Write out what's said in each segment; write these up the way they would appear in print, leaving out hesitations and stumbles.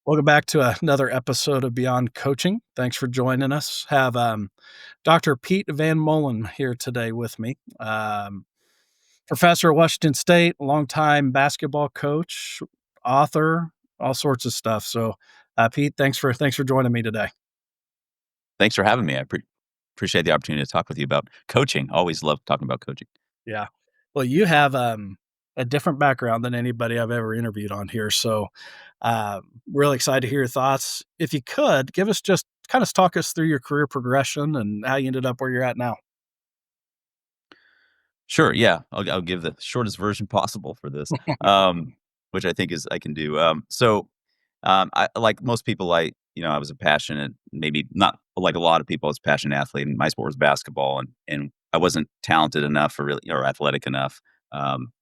Welcome back to another episode of Beyond Coaching. Thanks for joining us. Have Dr. Pete Van Mullen here today with me. Professor at Washington State, longtime basketball coach, author, all sorts of stuff. So, Pete, thanks for joining me today. Thanks for having me. I appreciate the opportunity to talk with you about coaching. Always love talking about coaching. Yeah. Well, you have a different background than anybody I've ever interviewed on here. So, really excited to hear your thoughts. If you could give us just kind of talk us through your career progression and how you ended up where you're at now. Sure, yeah. I'll give the shortest version possible for this, um, which I think is I can do. I like most people, I was a passionate, maybe not like a lot of people, I was a passionate athlete, and my sport was basketball, and I wasn't talented enough or really or athletic enough. Um,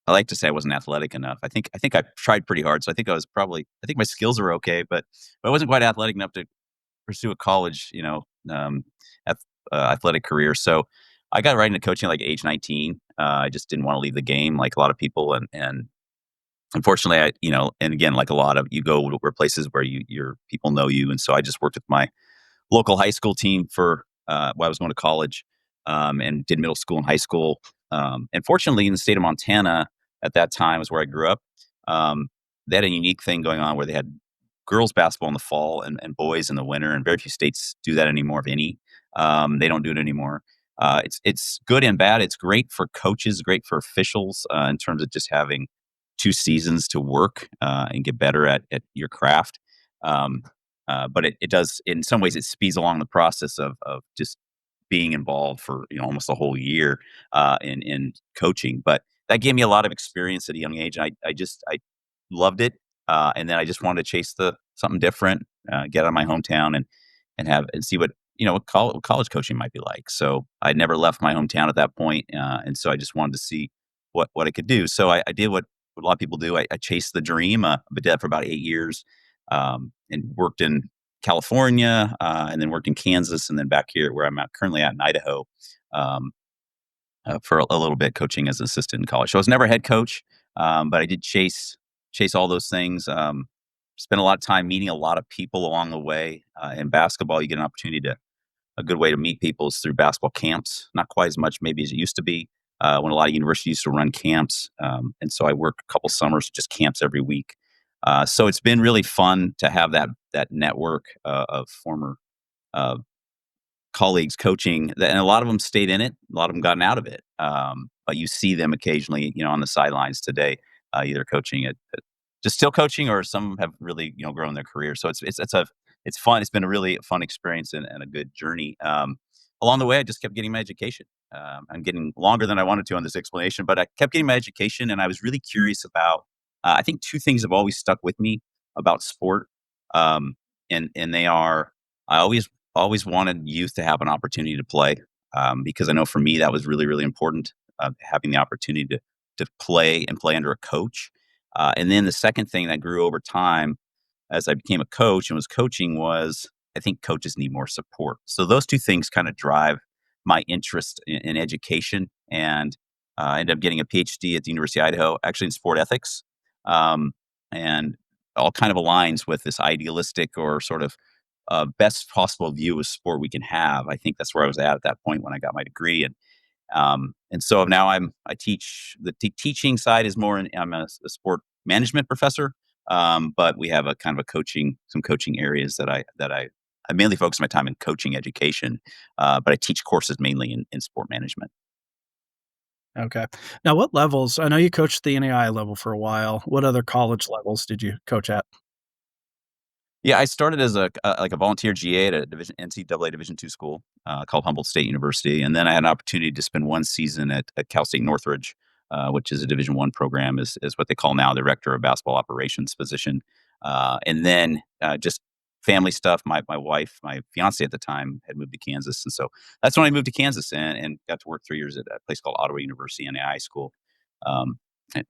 I like to say I wasn't athletic enough. I think I tried pretty hard, so I think my skills are okay, but I wasn't quite athletic enough to pursue a college, ath athletic career. So I got right into coaching, like, age 19. I just didn't wanna leave the game like a lot of people, and unfortunately, and again, like a lot of you go where places where your people know you, and so I just worked with my local high school team for, while I was going to college, and did middle school and high school. And fortunately, in the state of Montana at that time was where I grew up. Um, they had a unique thing going on where they had girls basketball in the fall and boys in the winter, and very few states do that anymore, if any. They don't do it anymore. It's good and bad. It's great for coaches, great for officials in terms of just having 2 seasons to work and get better at your craft. Um, but it does, in some ways, it speeds along the process of just being involved for almost a whole year in coaching. But that gave me a lot of experience at a young age. I loved it, and then I just wanted to chase the something different, get out of my hometown and see what college coaching might be like. So I never left my hometown at that point, and so I just wanted to see what I could do. So I did what a lot of people do. I chased the dream. I did that for about 8 years, and worked in California, and then worked in Kansas, and then back here where I'm currently at in Idaho, um, for a little bit, coaching as an assistant in college. So I was never a head coach, but I did chase all those things. Spent a lot of time meeting a lot of people along the way. In basketball, you get an opportunity to a good way to meet people is through basketball camps. Not quite as much maybe as it used to be when a lot of universities used to run camps. And so I worked a couple summers, just camps every week. So it's been really fun to have that network of former uh, colleagues coaching, and a lot of them stayed in it. A lot of them gotten out of it. But you see them occasionally, on the sidelines today, either coaching at just still coaching, or some have really, grown their career. So it's fun. It's been a really fun experience and a good journey. Along the way, I just kept getting my education. I'm getting longer than I wanted to on this explanation, but I kept getting my education, and I was really curious about. I think two things have always stuck with me about sport, um, and they are I always wanted youth to have an opportunity to play, because I know for me that was really really important, having the opportunity to play and play under a coach. And then the second thing that grew over time as I became a coach and was coaching was I think coaches need more support. So those two things kind of drive my interest in education, and I ended up getting a PhD at the University of Idaho, actually in sport ethics, um, and all kind of aligns with this idealistic or sort of best possible view of sport we can have. I think that's where I was at that point when I got my degree, and so now I teach teaching side is more. I'm a sport management professor, but we have a kind of a some coaching areas I mainly focus my time in coaching education, but I teach courses mainly in sport management. Okay. Now, what levels? I know you coached the NAI level for a while. What other college levels did you coach at? Yeah, I started as like a volunteer GA at a NCAA Division II school called Humboldt State University, and then I had an opportunity to spend one season at Cal State Northridge, which is a Division I program, is what they call now Director of Basketball Operations position. And then just family stuff. My wife, my fiance at the time, had moved to Kansas, and so that's when I moved to Kansas and got to work 3 years at a place called Ottawa University NAI school, um,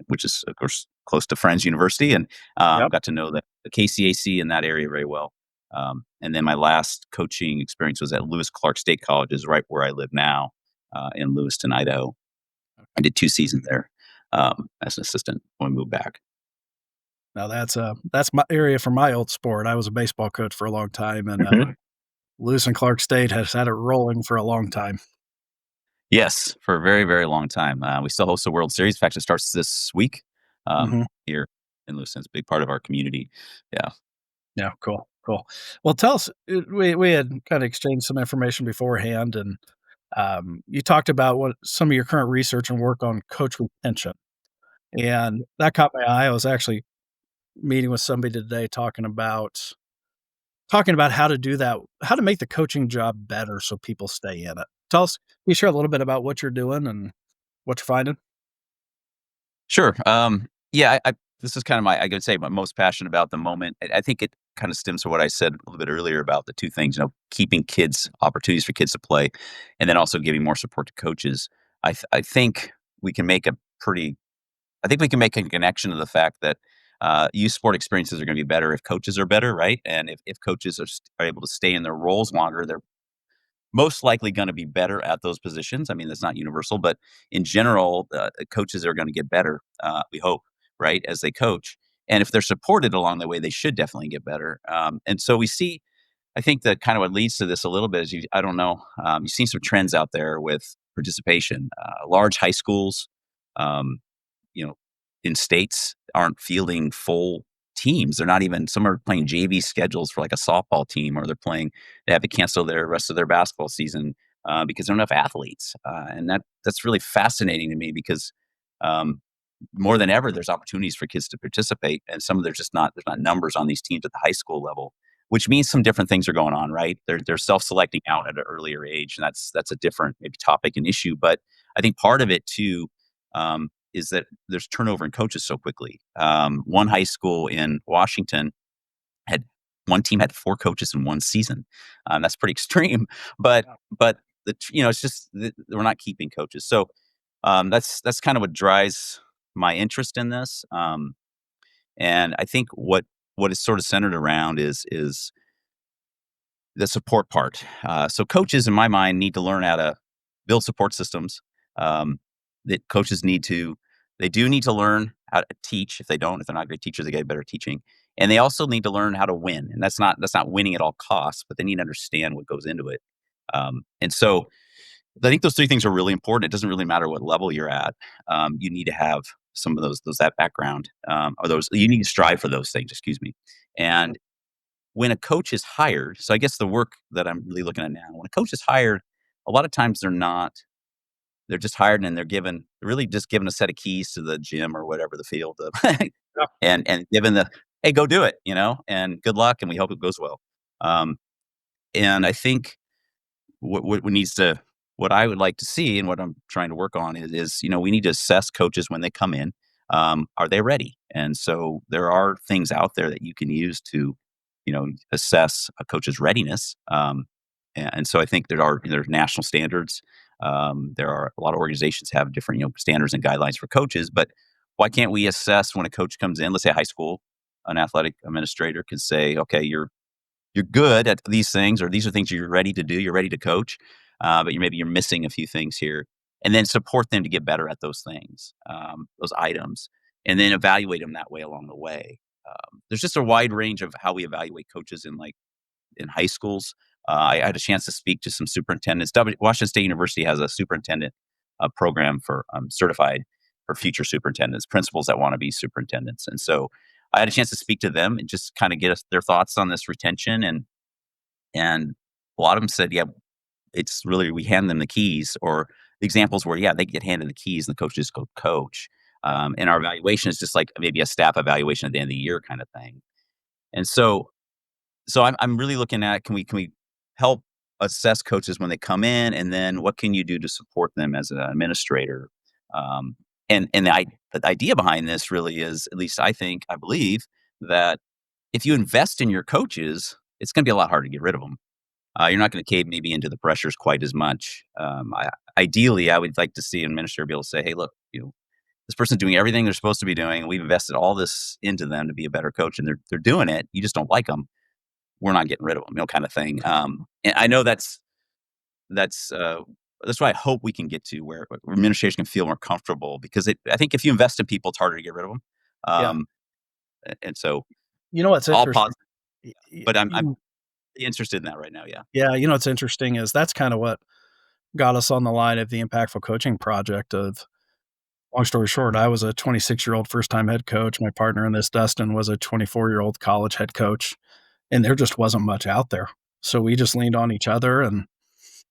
which is of course close to Friends University, and Yep. got to know the KCAC in that area very well. And then my last coaching experience was at Lewis Clark State College, is right where I live now, in Lewiston, Idaho. I did 2 seasons there as an assistant when we moved back. Now that's my area for my old sport. I was a baseball coach for a long time, and, Mhm. Lewis and Clark State has had it rolling for a long time. Yes, for a very, very long time. We still host the World Series. In fact, it starts this week, Mhm. here in Lewiston. It's a big part of our community. Yeah. Yeah, cool, cool. Well, tell us, we had kinda exchanged some information beforehand, and, you talked about what some of your current research and work on coach retention, and that caught my eye. I was actually meeting with somebody today talking about how to do that, how to make the coaching job better so people stay in it. Tell us, can you share a little bit about what you're doing and what you're finding? Sure. Yeah, I this is kind of I could say, my most passionate about the moment. I think it kind of stems from what I said a little bit earlier about the two things, keeping kids opportunities for kids to play, and then also giving more support to coaches. I think we can make a pretty I think we can make a connection to the fact that youth sport experiences are going to be better if coaches are better, right? And if coaches are able to stay in their roles longer, they're most likely going to be better at those positions. I mean, that's not universal, but in general, coaches are going to get better. We hope, right, as they coach. And if they're supported along the way, they should definitely get better. And so we see. I think that kind of what leads to this a little bit is I don't know. You've seen some trends out there with participation. Large high schools, um, you know, in states aren't fielding full teams. They're not even some are playing JV schedules for like a softball team, or they have to cancel their rest of their basketball season because there are enough athletes. And that's really fascinating to me because um, more than ever, there's opportunities for kids to participate, and some of there's not numbers on these teams at the high school level, which means some different things are going on, right? They're self-selecting out at an earlier age, and that's a different maybe topic and issue. But I think part of it too is that there's turnover in coaches so quickly. One high school in Washington had one team had 4 coaches in one season. That's pretty extreme, but Yeah. but it's just we're not keeping coaches. So that's kind of what drives my interest in this. And I think what is sort of centered around is the support part. So coaches, in my mind, need to learn how to build support systems. Um, that coaches they do need to learn how to teach. If they're not great teachers, they get better teaching. And they also need to learn how to win. And that's not winning at all costs, but they need to understand what goes into it. And so I think those 3 things are really important. It doesn't really matter what level you're at. You need to have some of those that background, or those you need to strive for those things, excuse me. And when a coach is hired, so I guess the work that I'm really looking at now, when a coach is hired, a lot of times they're just hired and they're really just given a set of keys to the gym or whatever the field, Yeah. and given hey, go do it, and good luck, and we hope it goes well. Um, and I think what needs to what I would like to see and what I'm trying to work on is we need to assess coaches when they come in. Are they ready? And so there are things out there that you can use to assess a coach's readiness. And so I think there's national standards. There are a lot of organizations have different standards and guidelines for coaches, but why can't we assess when a coach comes in? Let's say high school, an athletic administrator can say, okay, you're good at these things, or these are things you're ready to do. You're ready to coach, but maybe you're missing a few things here, and then support them to get better at those things, those items, and then evaluate them that way along the way. There's just a wide range of how we evaluate coaches in high schools. I had a chance to speak to some superintendents. Washington State University has a superintendent program for certified for future superintendents, principals that want to be superintendents, and so I had a chance to speak to them and just kind of get their thoughts on this retention, and a lot of them said, yeah, it's really we hand them the keys, or the examples where yeah they get handed the keys and the coach just go coach, and our evaluation is just like maybe a staff evaluation at the end of the year kind of thing, and so I'm really looking at can we help assess coaches when they come in, and then what can you do to support them as an administrator? Um, and the idea behind this really is, at least I believe that if you invest in your coaches, it's going to be a lot harder to get rid of them. You're not going to cave maybe into the pressures quite as much. Ideally, I would like to see an administrator be able to say, "Hey, look, this person's doing everything they're supposed to be doing, and we've invested all this into them to be a better coach, and they're doing it. You just don't like them. We're not getting rid of them," kind of thing. And I know that's that's what I hope we can get to, where administration can feel more comfortable, because I think if you invest in people, it's harder to get rid of them. Yeah. Um, and so You know what's all interesting? positive, but I'm You interested in that right now, yeah. yeah, you know what's interesting is that's kinda what got us on the line of the impactful coaching project of long story short, I was a 26-year-old first-time head coach. My partner in this, Dustin, was a 24-year-old college head coach, and there just wasn't much out there. So we just leaned on each other, and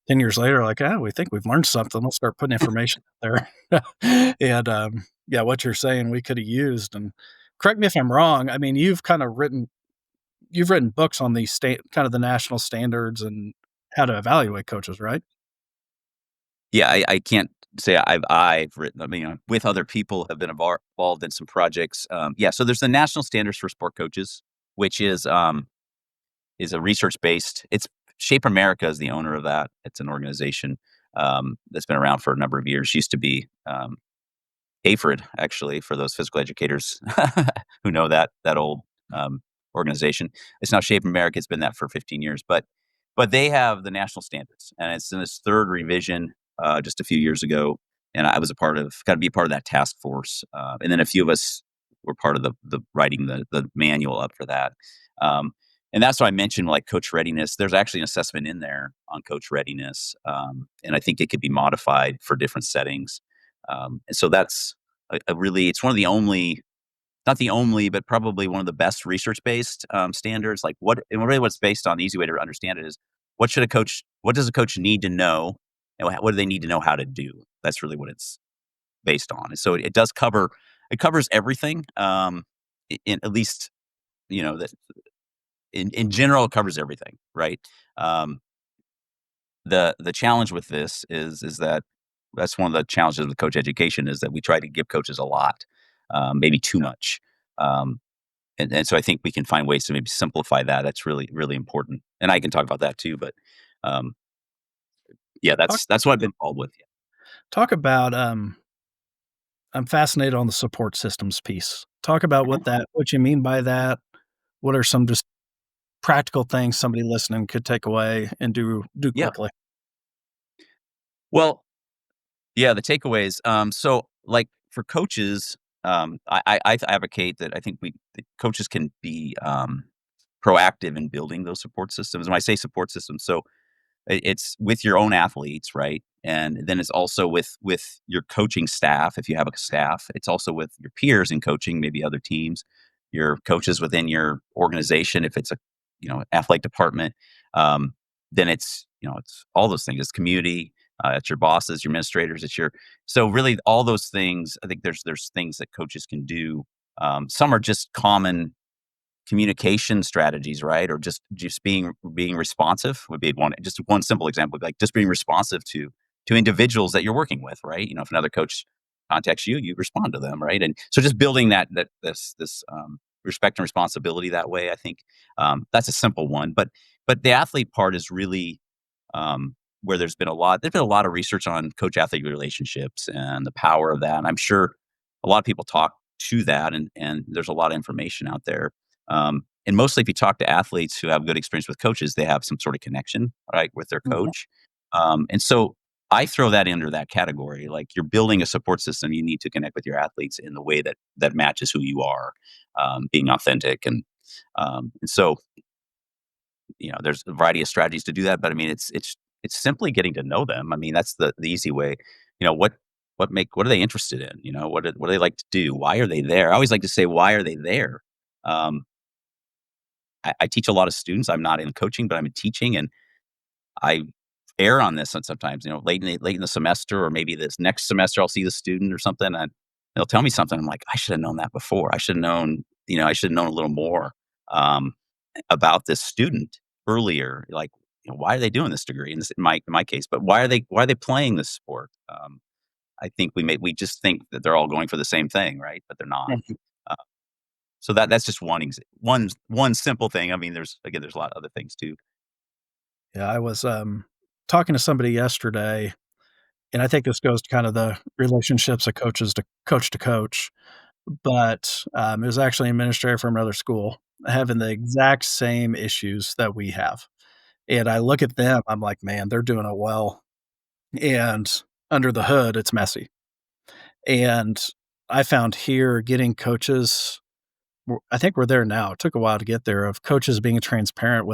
10 years later, like, "Ah, we think we've learned something. Let's start putting information out there." And, yeah, what you're saying we coulda used, and correct me if I'm wrong, I mean, you've written books on these kind of the national standards and how to evaluate coaches, right? Yeah, I can't say I've written, I mean, with other people have been involved in some projects. Yeah, so there's the National Standards for Sport Coaches, which is a research-based, it's Shape America is the owner of that. It's an organization, that's been around for a number of years. Used to be, AFRD, actually, for those physical educators who know that old, um, organization. It's now Shape America, it's been that for 15 years, but they have the national standards, and it's in its 3rd revision, just a few years ago, and I was got to be a part of that task force, and then a few of us were part of the writing the manual up for that, um, and that's why I mentioned, like, coach readiness. There's actually an assessment in there on coach readiness, and I think it could be modified for different settings, and so that's a really, it's one of the only, not the only, but probably one of the best research-based, standards, like, what and really what it's based on, the easy way to understand it is, what does a coach need to know, and what do they need to know how to do? That's really what it's based on, and so it does cover, it covers everything, in at least, you know, that in general, it covers everything, right? Um, the challenge with this is that that's one of the challenges with coach education is that we try to give coaches a lot, maybe too much. Um, and so I think we can find ways to maybe simplify that. That's really, really important. And I can talk about that too, but um, yeah, Talk that's what I've been involved with. talk about, I'm fascinated on the support systems piece. Talk about Mhm. what you mean by that. What are some just practical things somebody listening could take away and do Yeah. quickly? Well, yeah, the takeaways. So like for coaches, I advocate that I think the coaches can be proactive in building those support systems. When I say support systems, so it's with your own athletes, right? And then it's also with your coaching staff, if you have a staff. It's also with your peers in coaching, maybe other teams, your coaches within your organization, if it's a, athletic department. Um, then it's, it's all those things. It's community, it's your bosses, your administrators, it's your, so really all those things. I think there's things that coaches can do. Some are just common communication strategies, right? Or just being responsive would be one. Just one simple example would be like just being responsive to individuals that you're working with, right? If another coach contacts you, you respond to them, right? And so just building this respect and responsibility that way, I think that's a simple one. But the athlete part is really where there's been a lot of research on coach athlete relationships and the power of that. And I'm sure a lot of people talk to that, and there's a lot of information out there. And mostly, if you talk to athletes who have good experience with coaches, they have some sort of connection, right, with their Mhm. coach. And so I throw that into that category. Like you're building a support system, you need to connect with your athletes in the way that matches who you are, being authentic, and so there's a variety of strategies to do that, but I mean, it's simply getting to know them. I mean, that's the easy way. You know, what are they interested in? What do they like to do? Why are they there? I always like to say, why are they there? Um, I teach a lot of students. I'm not in coaching, but I'm in teaching, and I err on this. And sometimes, late in the semester, or maybe this next semester, I'll see the student or something, and they'll tell me something. I'm like, I should have known that before. I should have known. I should have known a little more. Um, about this student earlier, like, why are they doing this degree in my case, but why are they playing this sport? I think we just think that they're all going for the same thing, right? But they're not. Mhm. Uh, so that's just one simple thing. I mean, there's a lot of other things too. Yeah, I was, talking to somebody yesterday, and I think this goes to kind of the relationships of coaches to coach, but, it was actually an administrator from another school having the exact same issues that we have, and I look at them, I'm like, "Man, they're doing it well," and under the hood, it's messy, and I found here getting coaches I think we're there now. It took a while to get there of coaches being transparent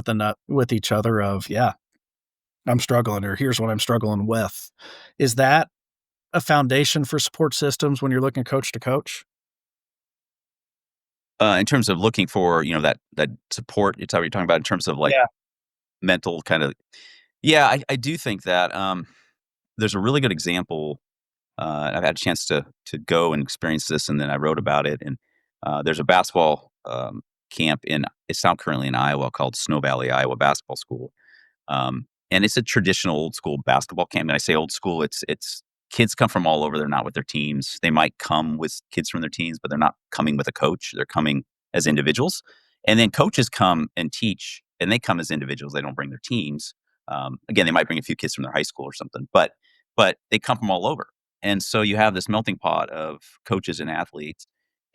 with each other of, "Yeah, I'm struggling," or "Here's what I'm struggling with." Is that a foundation for support systems when you're looking coach to coach? In terms of looking for, that support, it's how you're talking about in terms of, like, Yeah. mental kinda. Yeah, I do think that, there's a really good example. I've had a chance to go and experience this, and then I wrote about it, and, there's a basketball, camp it's now currently in Iowa called Snow Valley, Iowa Basketball School. And it's a traditional old school basketball camp. And I say old school, it's kids come from all over. They're not with their teams. They might come with kids from their teams, but they're not coming with a coach. They're coming as individuals. And then coaches come and teach, and they come as individuals. They don't bring their teams. Again, they might bring a few kids from their high school or something, but they come from all over. And so you have this melting pot of coaches and athletes.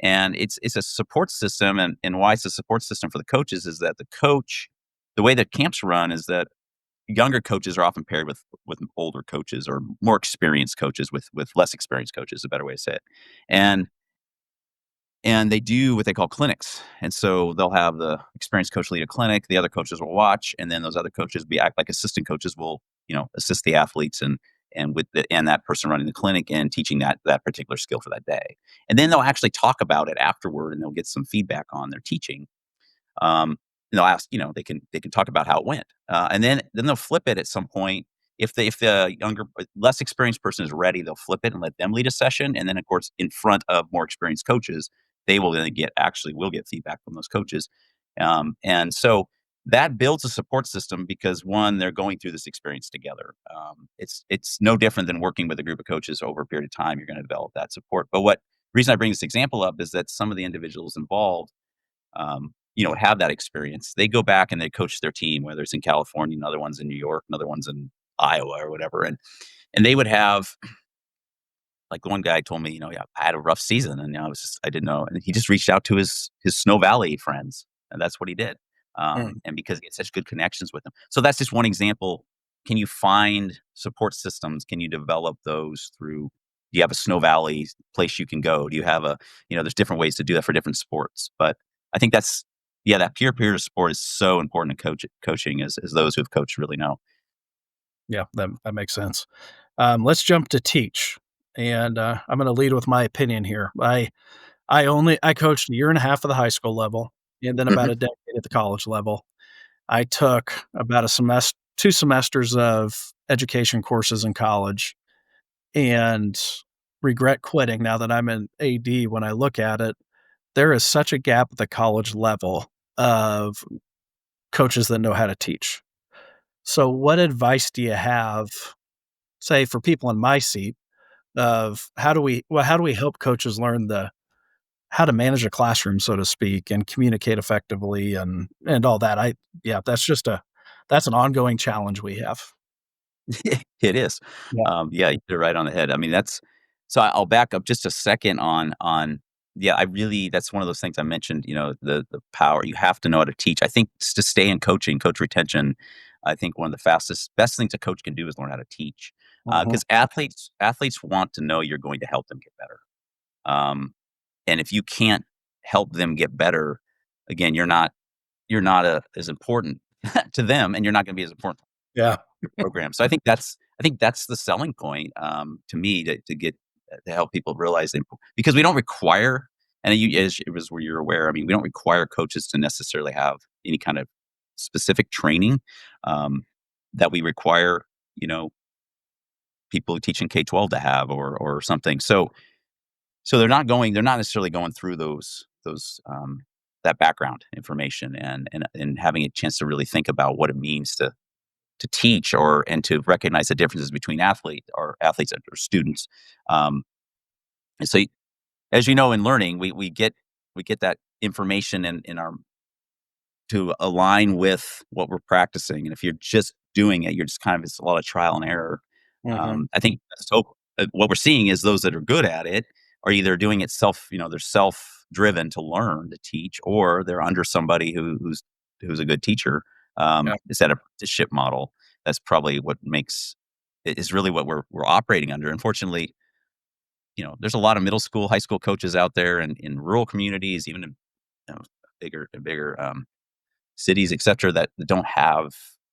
And it's a support system. And why it's a support system for the coaches is that the way that camps run is that younger coaches are often paired with older coaches or more experienced coaches with less experienced coaches, a better way to say it. And they do what they call clinics. And so they'll have the experienced coach lead a clinic, the other coaches will watch, and then those other coaches be act like assistant coaches will, assist the athletes and that person running the clinic and teaching that particular skill for that day. And then they'll actually talk about it afterward and they'll get some feedback on their teaching. um, and they'll ask, they can talk about how it went, and then they'll flip it at some point. If the younger, less experienced person is ready, they'll flip it and let them lead a session, and then of course in front of more experienced coaches, they will then will get feedback from those coaches, and so that builds a support system because one, they're going through this experience together. It's no different than working with a group of coaches over a period of time. You're going to develop that support. But what reason I bring this example up is that some of the individuals involved, have that experience. They go back and they coach their team, whether it's in California, another one's in New York, another one's in Iowa or whatever. And they would have, like, one guy told me, yeah, I had a rough season, and I didn't know, and he just reached out to his Snow Valley friends, and that's what he did. Mm, And because he had such good connections with them, so that's just one example. Can you find support systems? Can you develop those through? Do you have a Snow Valley place you can go? Do you have there's different ways to do that for different sports, but I think that peer-to-peer support is so important in coaching, as those who have coached really know. yeah, that makes sense. Let's jump to teach, and, I'm gonna lead with my opinion here. I coached a year and a half at the high school level, and then about Mhm. a decade at the college level. I took about a 2 semesters of education courses in college and regret quitting now that I'm in AD. When I look at it, there is such a gap at the college level of coaches that know how to teach. So what advice do you have, say, for people in my seat of how do we help coaches learn the how to manage a classroom, so to speak, and communicate effectively and all that? Yeah, that's an ongoing challenge we have. It is. Yeah. Yeah, you hit it right on the head. I mean, so I'll back up just a second on yeah, I really that's one of those things I mentioned, the power. You have to know how to teach. I think to stay in coaching, coach retention, I think one of the best things a coach can do is learn how to teach. Mhm. Because athletes want to know you're going to help them get better. Um, and if you can't help them get better, again, you're not as important to them, and you're not going to be as important Yeah. your program. So I think that's the selling point, to me, to help people realize that, because we don't require, and you as it was where you're aware, I mean, we don't require coaches to necessarily have any kind of specific training, um, that we require, you know, people who teach in K-12 to have or something. So they're not necessarily going through that background information and having a chance to really think about what it means to teach and to recognize the differences between athletes or students. And so, as you know, in learning, we get that information in our to align with what we're practicing. And if you're just doing it, you're just kind of it's a lot of trial and error. Mhm. I think what we're seeing is those that are good at it are either doing it they're self-driven to learn to teach, or they're under somebody who's a good teacher. Yeah. It's that apprenticeship model. That's probably what makes is really what we're operating under. Unfortunately, there's a lot of middle school, high school coaches out there in rural communities, even in bigger cities, et cetera, that don't have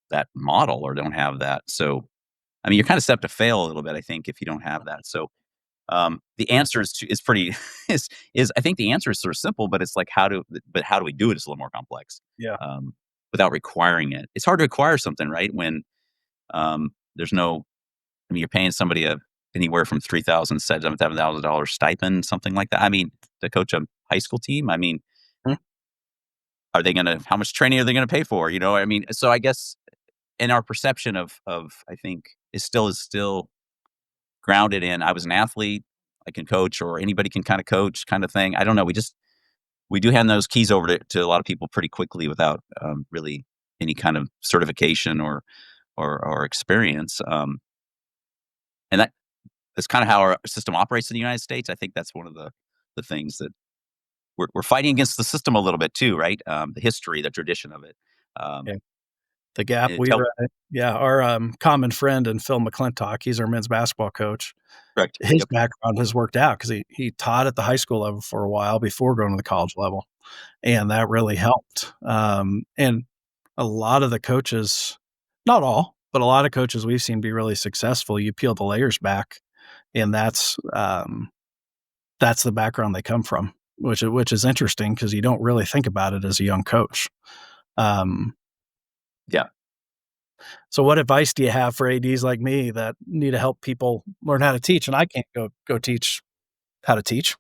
that model or don't have that. So, I mean, you're kind of set up to fail a little bit, I think, if you don't have that. So, the answer is pretty is I think the answer is sort of simple, but it's like how do we do it is a little more complex, Yeah. without requiring it. It's hard to acquire something, right? When there's no, I mean, you're paying somebody anywhere from $3,000 to $7,000 stipend, something like that. I mean, to coach a high school team. I mean, Mm, are they gonna? How much training are they gonna pay for? You know, I mean, so I guess in our perception of I think is still grounded in I was an athlete, I can coach, or anybody can kind of coach, kind of thing. I don't know. We do hand those keys over to a lot of people pretty quickly without really any kind of certification or experience. And that's kind of how our system operates in the United States. I think that's one of the things that we're fighting against the system a little bit too, right? The history, the tradition of it. Um, yeah. The gap and we've tell yeah, our, common friend and Phil McClintock, he's our men's basketball coach. correct. His Yep. background has worked out because he taught at the high school level for a while before going to the college level, and that really helped. And a lot of the coaches, not all, but a lot of coaches we've seen be really successful, you peel the layers back, and that's the background they come from, which is interesting because you don't really think about it as a young coach. Um, Yeah. so what advice do you have for ADs like me that need to help people learn how to teach? And I can't go teach how to teach.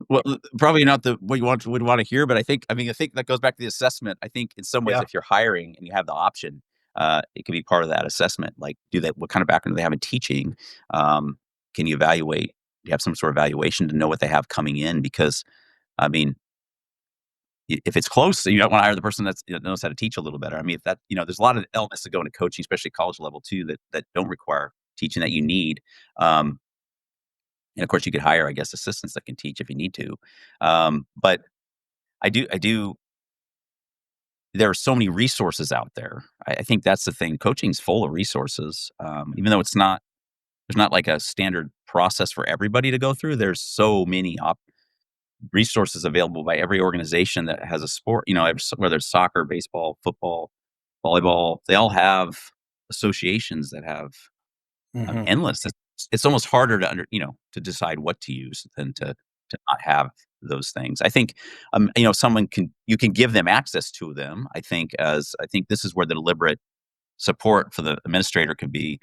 Well, probably not the what you would wanna hear, but I think that goes back to the assessment. I think in some ways, Yeah. if you're hiring and you have the option, it can be part of that assessment. Like, do they what kind of background do they have in teaching? Um, can you evaluate? Do you have some sort of evaluation to know what they have coming in? Because, I mean, if it's close, you might wanna hire the person that's, knows how to teach a little better. I mean, if that there's a lot of elements that go into coaching, especially college level too, that don't require teaching that you need. Um, and of course, you could hire, I guess, assistants that can teach if you need to. But I do. There are so many resources out there. I think that's the thing. Coaching's full of resources, even though there's not like a standard process for everybody to go through. There's so many resources available by every organization that has a sport. Whether it's soccer, baseball, football, volleyball, they all have associations that have Mhm. endless. It's almost harder to decide what to use than to not have those things. I think, someone you can give them access to them. I think this is where the deliberate support for the administrator could be.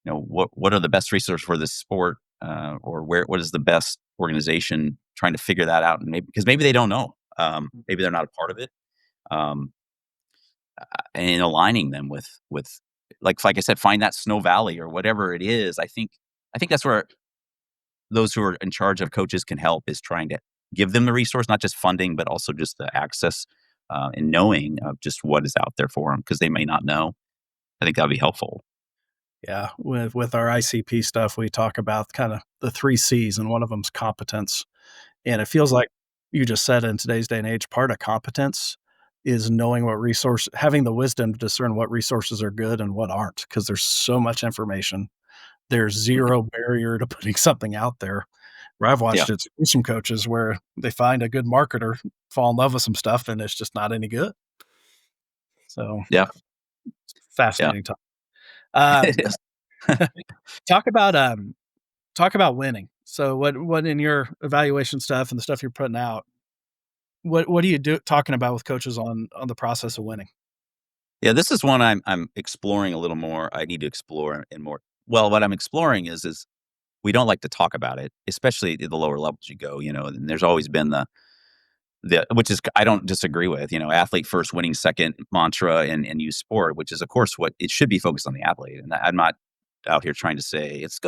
What are the best resources for this sport, or what is the best organization trying to figure that out, and maybe they don't know. Maybe they're not a part of it. Um, and aligning them with like I said, find that Snow Valley or whatever it is. I think that's where those who are in charge of coaches can help is trying to give them the resource, not just funding, but also just the access and knowing of just what is out there for them because they may not know. I think that'd be helpful. Yeah, with our ICP stuff, we talk about kinda the 3 Cs, and one of them's competence, and it feels like you just said in today's day and age, part of competence is knowing what resource having the wisdom to discern what resources are good and what aren't, because there's so much information. There's Mhm. 0 barrier to putting something out there, where I've Yeah, watched it with some coaches where they find a good marketer, fall in love with some stuff, and it's just not any good. So, yeah, yeah. fascinating topic. It Um, is. talk about, talk about winning. So what in your evaluation stuff and the stuff you're putting out, what do you do talking about with coaches on the process of winning? Yeah, this is one I'm exploring a little more. I need to explore and more. Well, what I'm exploring is we don't like to talk about it, especially at the lower levels you go. And there's always been the which is I don't disagree with, athlete first, winning second mantra in youth sport, which is of course what it should be focused on the athlete. And I'm not out here trying to say it's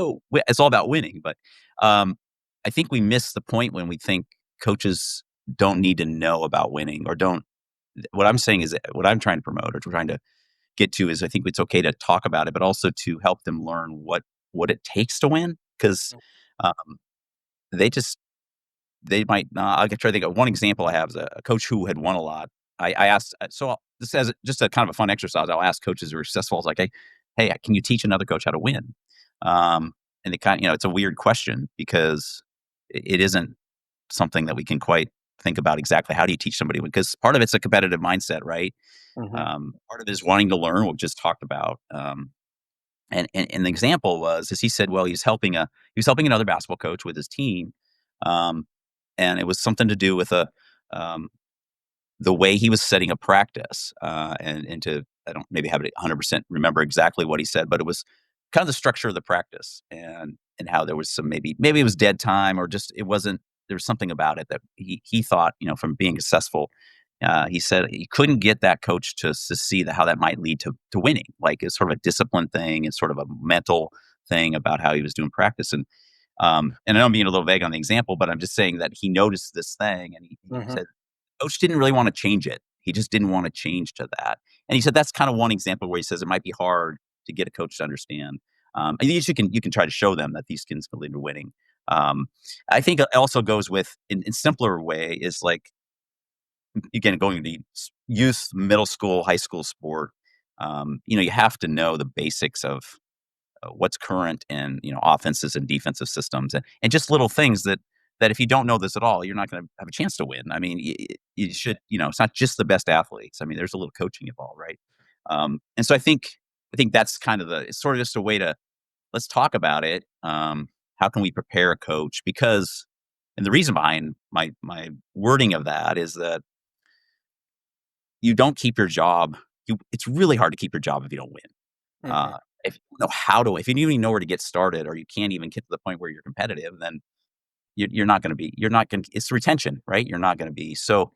all about winning, but I think we miss the point when we think coaches don't need to know about winning or don't. What I'm saying is that what I'm trying to promote or trying to get to is I think it's okay to talk about it, but also to help them learn what it takes to win because um, they just they might not. I can try to think of one example I have is a coach who had won a lot. I asked, this as just a kind of a fun exercise. I'll ask coaches who are successful. It's like, hey, can you teach another coach how to win? And it's a weird question because it isn't something that we can quite think about exactly how do you teach somebody because part of it's a competitive mindset, right? Mhm. Part of it is wanting to learn what we just talked about. And the example was is he said, well, he was helping another basketball coach with his team, um, and it was something to do with a um, the way he was setting a practice, and to I don't maybe have it 100% remember exactly what he said, but it was kind of the structure of the practice and how there was some maybe it was dead time or just it wasn't there was something about it that he thought from being successful. He said he couldn't get that coach to see how that might lead to winning. Like it's sort of a discipline thing, it's sort of a mental thing about how he was doing practice. And I know I'm being a little vague on the example, but I'm just saying that he noticed this thing and he Mhm. said coach didn't really wanna change it. He just didn't wanna change to that. And he said that's kinda one example where he says it might be hard to get a coach to understand. And you can try to show them that these skills can lead to winning. Um, I think it also goes with in simpler way is like, again, going to youth, middle school, high school sport, you have to know the basics of what's current in offenses and defensive systems and just little things that if you don't know this at all, you're not going to have a chance to win. I mean, you should it's not just the best athletes. I mean, there's a little coaching involved, right? And so I think that's kind of it's sort of just a way to let's talk about it. How can we prepare a coach? Because and the reason behind my wording of that is that you don't keep your job. It's really hard to keep your job if you don't win. Mhm. Uh, if you don't know if you don't even know where to get started, or you can't even get to the point where you're competitive, then you're not going to be. You're not going. It's retention, right? You're not going to be. So,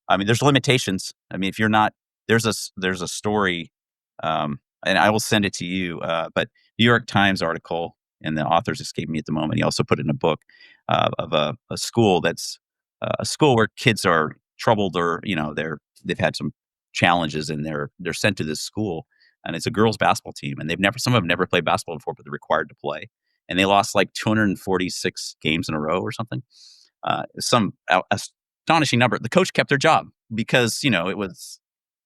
I mean, there's limitations. I mean, if you're not, there's a story, and I will send it to you. But New York Times article, and the authors escape me at the moment. He also put it in a book of a school that's a school where kids are troubled or they've had some challenges and they're sent to this school and it's a girls basketball team and some of them never played basketball before but they're required to play and they lost like 246 games in a row or something some astonishing number. The coach kept their job because it was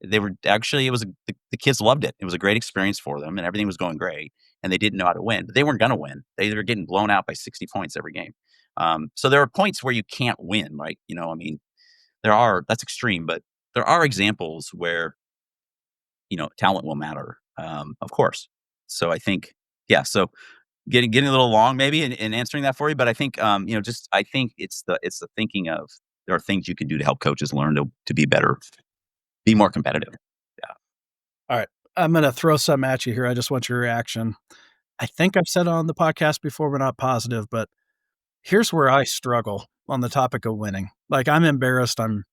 they were actually it was the kids loved it. It was a great experience for them and everything was going great and they didn't know how to win, but they weren't going to win. They were getting blown out by 60 points every game. So there are points where you can't win, right? I mean, that's extreme, but there are examples where talent will matter, of course. So I think, yeah. So getting a little long maybe in answering that for you, but I think just I think it's the thinking of there are things you can do to help coaches learn to be better, be more competitive. Yeah. Alright. I'm gonna throw some at you here, I just want your reaction. I think I've said it on the podcast before, but not positive, but here's where I struggle on the topic of winning. Like, I'm embarrassed, I'm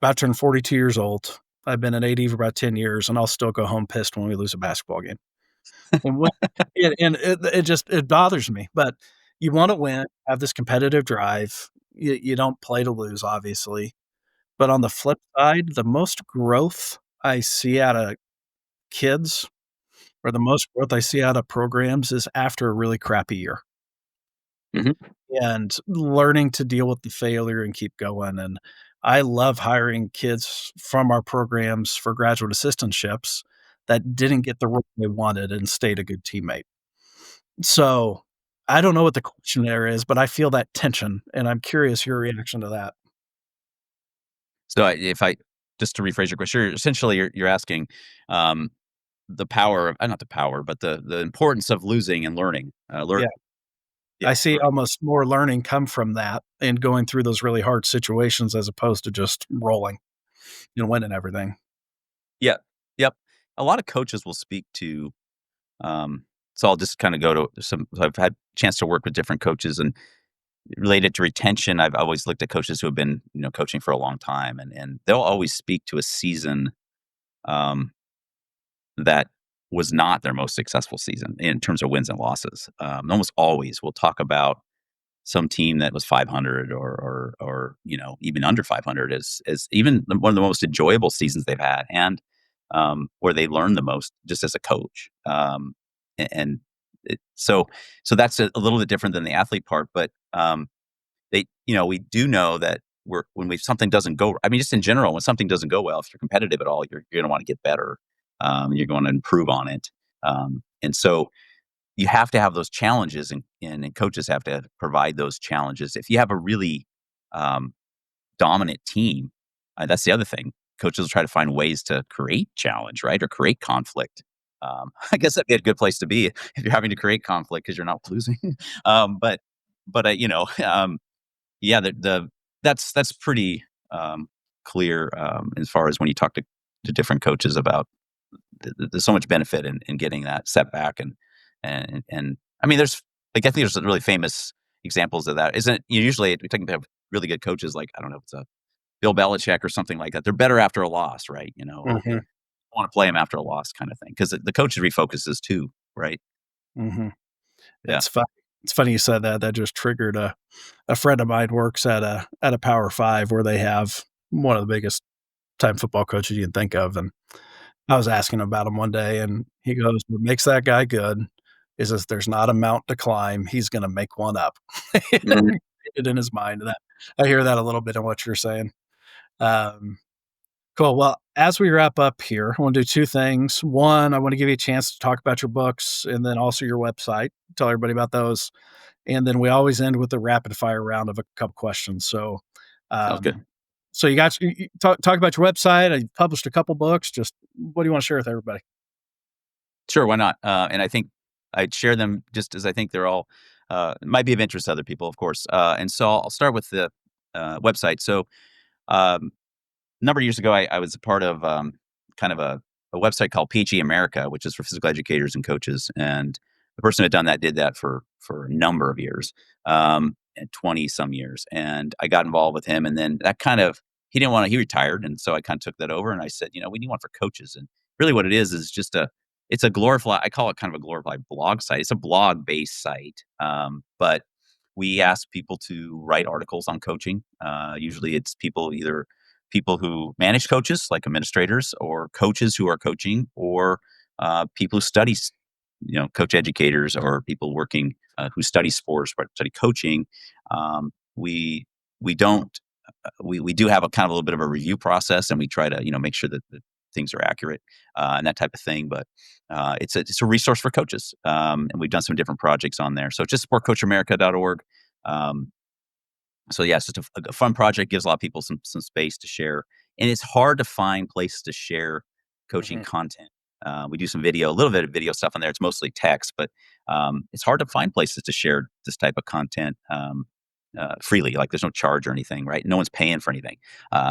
about to turn 42 years old. I've been an AD for about 10 years, and I'll still go home pissed when we lose a basketball game. And when and it just it bothers me, but you wanna win, have this competitive drive. You don't play to lose, obviously. But on the flip side, the most growth I see out of kids or the most growth I see out of programs is after a really crappy year Mhm. and learning to deal with the failure and keep going, and I love hiring kids from our programs for graduate assistantships that didn't get the role they wanted and stayed a good teammate. So, I don't know what the question there is, but I feel that tension, and I'm curious your reaction to that. So if I just to rephrase your question, essentially you're asking um, the power of not the power, but the importance of losing and learning. Yeah, Yeah, I see learning. almost more learning come from that and going through those really hard situations as opposed to just rolling and winning everything. Yeah, yep. A lot of coaches will speak to. Um, so I'll just kind of go to some. I've had a chance to work with different coaches and related to retention. I've always looked at coaches who have been coaching for a long time, and they'll always speak to a season um, that was not their most successful season in terms of wins and losses. Almost always, we'll talk about some team that was 500 or even under 500 as even one of the most enjoyable seasons they've had and where they learned the most just as a coach and so that's a little bit different than the athlete part but we do know that when we something doesn't go I mean just in general when something doesn't go well if you're competitive at all you're going to want to get better you're going to improve on it and so you have to have those challenges and coaches have to provide those challenges. If you have a really um, dominant team, that's the other thing. Coaches will try to find ways to create challenge, right, or create conflict. I guess that'd be a good place to be if you're having to create conflict because you're not losing. But yeah, that's pretty clear as far as when you talk to different coaches about there's so much benefit in getting that setback and I mean there's like I think there's really famous examples of that. Isn't it? Usually we take have really good coaches like I don't know if it's a Bill Belichick or something like that. They're better after a loss, right? You know, or they Mhm, want to play him after a loss kind of thing because the coach refocuses too, right? mhm. Yeah. It's funny. It's funny you said that. That just triggered a friend of mine works at a Power 5 where they have one of the biggest time football coaches you can think of, and I was asking him about him one day, and he goes, "What makes that guy good is if there's not a mount to climb, he's gonna make one up." Mhm. It in his mind, and that I hear that a little bit in what you're saying. Um, cool. Well, as we wrap up here, I wanna do 2 things. One, I wanna give you a chance to talk about your books and then also your website, tell everybody about those, and then we always end with a rapid fire round of a couple questions. Sounds good. Um, so you got you talk about your website. You published a couple books. Just what do you want to share with everybody? Sure, why not? And I think I'd share them just as I think they're all might be of interest to other people, of course. And so I'll start with the website. So um, a number of years ago, I was a part of kind of a website called PG America, which is for physical educators and coaches. And the person who had done that did that for a number of years, and 20 some years. And I got involved with him, and then that kind of he didn't want to. He retired, and so I kind of took that over. And I said, we need one for coaches. And really, what it is just it's a glorified. I call it kind of a glorified blog site. It's a blog based site, but we ask people to write articles on coaching. Usually, it's people who manage coaches, like administrators, or coaches who are coaching, or people who study, coach educators, or people working who study sports but study coaching. We we don't we do have a kind of a little bit of a review process, and we try to make sure that things are accurate and that type of thing. But it's a resource for coaches, and we've done some different projects on there. So just supportcoachamerica.org. Um, so yeah, it's just a fun project. Gives a lot of people some space to share, and it's hard to find places to share coaching Mhm, content. We do some video, a little bit of video stuff on there. It's mostly text, but it's hard to find places to share this type of content freely. Like there's no charge or anything, right? No one's paying for anything.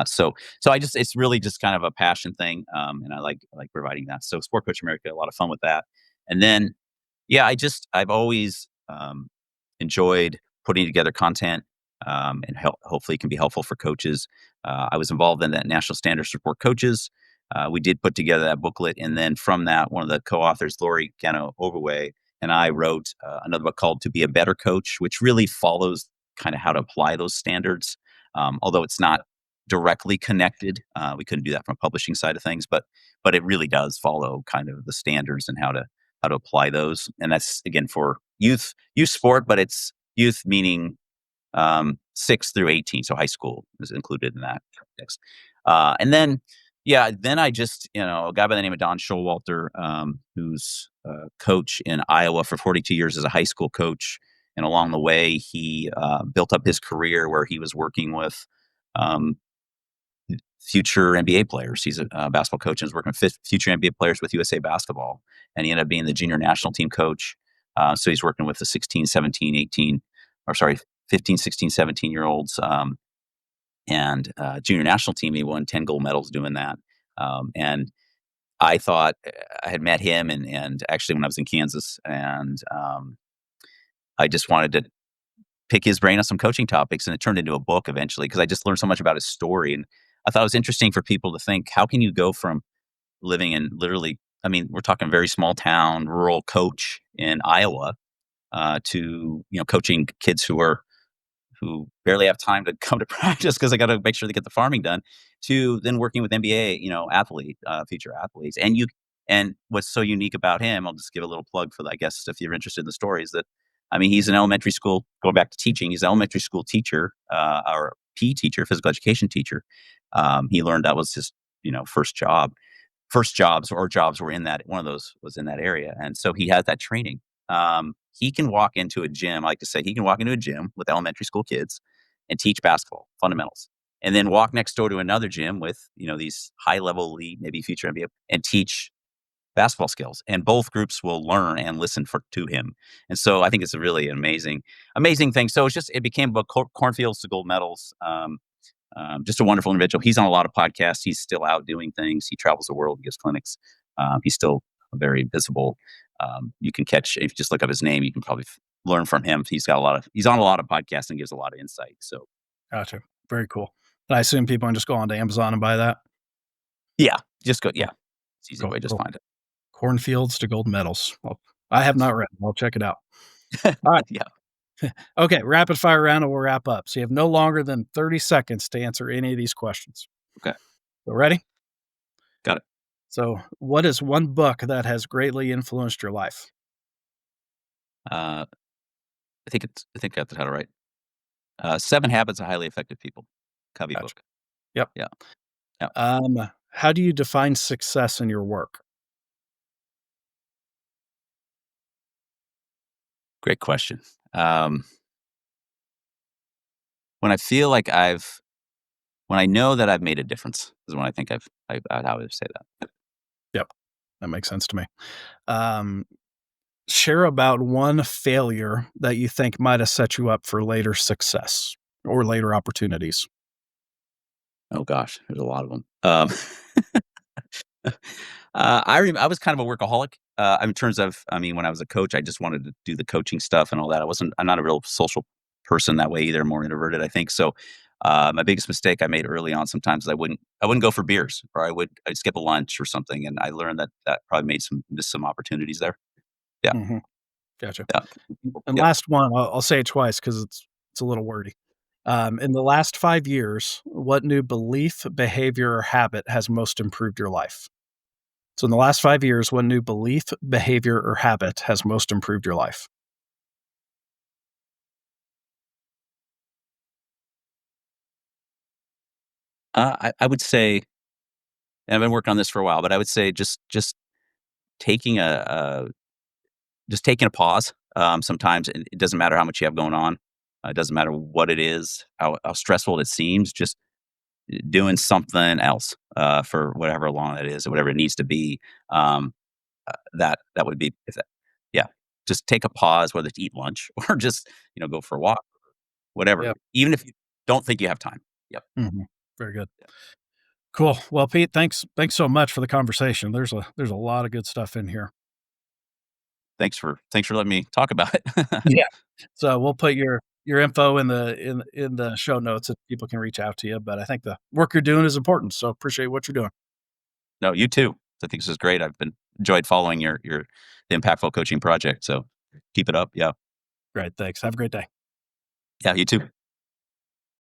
So I just it's really just kind of a passion thing, and I like providing that. So Sport Coach America, a lot of fun with that, and then yeah, I've always enjoyed putting together content, and hopefully it can be helpful for coaches. I was involved in that National Standards Report Coaches. We did put together that booklet, and then from that, one of the co-authors, Lori Gano Overway, and I wrote another book called "To Be a Better Coach," which really follows kind of how to apply those standards. Although it's not directly connected, we couldn't do that from a publishing side of things, but it really does follow kind of the standards and how to apply those. And that's again for youth sport, but it's youth meaning 6 through 18, so high school is included in that context. And then, yeah, then I just, a guy by the name of Don Showalter, who's a coach in Iowa for 42 years as a high school coach. And along the way, he built up his career where he was working with um, future NBA players. He's a basketball coach and is working with future NBA players with USA Basketball. And he ended up being the junior national team coach. So he's working with the 16, 17, 18, or sorry, 15, 16, 17 year olds. And junior national team, he won 10 gold medals doing that. And I thought I had met him and actually when I was in Kansas, and I just wanted to pick his brain on some coaching topics, and it turned into a book eventually because I just learned so much about his story. And I thought it was interesting for people to think, how can you go from living in literally, I mean, we're talking very small town, rural coach in Iowa, to coaching kids who barely have time to come to practice because they got to make sure they get the farming done, to then working with NBA, future athletes. And what's so unique about him, I'll just give a little plug for that, I guess, if you're interested in the stories that, I mean, he's an elementary school, going back to teaching, he's an elementary school teacher, or PE teacher, physical education teacher. He learned that was his, first job. First jobs or jobs were in that, one of those was in that area. And so he had that training. He can walk into a gym. I like to say he can walk into a gym with elementary school kids and teach basketball fundamentals. and then walk next door to another gym with, these high level elite, maybe future NBA, and teach basketball skills. And both groups will learn and listen to him. And so I think it's a really amazing thing. So it became about cornfields to gold medals. Just a wonderful individual. He's on a lot of podcasts. He's still out doing things. He travels the world, gives clinics. He's still very visible. You can catch, if you just look up his name, you can probably learn from him. He's on a lot of podcasts and gives a lot of insight. So Gotcha. Very cool. And I assume people can just go onto Amazon and buy that? yeah, just go. Cool, Yeah, it's easy cool, way. Just cool. find it. Cornfields to gold medals. Well, I have not read it. I'll check it out. All right. Yeah. Okay, rapid fire round and we'll wrap up. So you have no longer than 30 seconds to answer any of these questions. Okay. So ready? Got it. So what is one book that has greatly influenced your life? Uh, I think I got the title right. Seven Habits of Highly Effective People. Covey Gotcha. book. Yep. Yeah. Yeah. How do you define success in your work? Great question. Um, when I feel like when I know that I've made a difference is when I think I would say that. Yep. That makes sense to me. Um, Share about one failure that you think might have set you up for later success or later opportunities. Oh gosh, there's a lot of them. I was kind of a workaholic. In terms of, when I was a coach, I just wanted to do the coaching stuff and all that. I'm not a real social person that way either. More introverted, I think. So, my biggest mistake I made early on sometimes is I wouldn't go for beers, or I'd skip a lunch or something. And I learned that probably missed some opportunities there. Yeah, Mhm. Gotcha. yeah, And yep. last one, I'll say it twice because it's a little wordy. In the last 5 years, what new belief, behavior, or habit has most improved your life? So in the last 5 years, what new belief, behavior, or habit has most improved your life? I would say, and I've been working on this for a while, but I would say just taking taking a pause. Sometimes it doesn't matter how much you have going on. It doesn't matter what it is, how stressful it seems. Just doing something else for whatever long that is or whatever it needs to be. Um, that would be if that, yeah. Just take a pause, whether it's eat lunch or just go for a walk, whatever. Yep. Even if you don't think you have time. Yep. Mhm. Very good. Cool. Well, Pete, thanks so much for the conversation. There's a lot of good stuff in here. Thanks for letting me talk about it. Yeah. So we'll put your info in the show notes so people can reach out to you. But I think the work you're doing is important. So appreciate what you're doing. No, you too. I think this is great. I've been enjoyed following your the impactful coaching project. So keep it up. Yeah. Great. Thanks. Have a great day. Yeah, you too.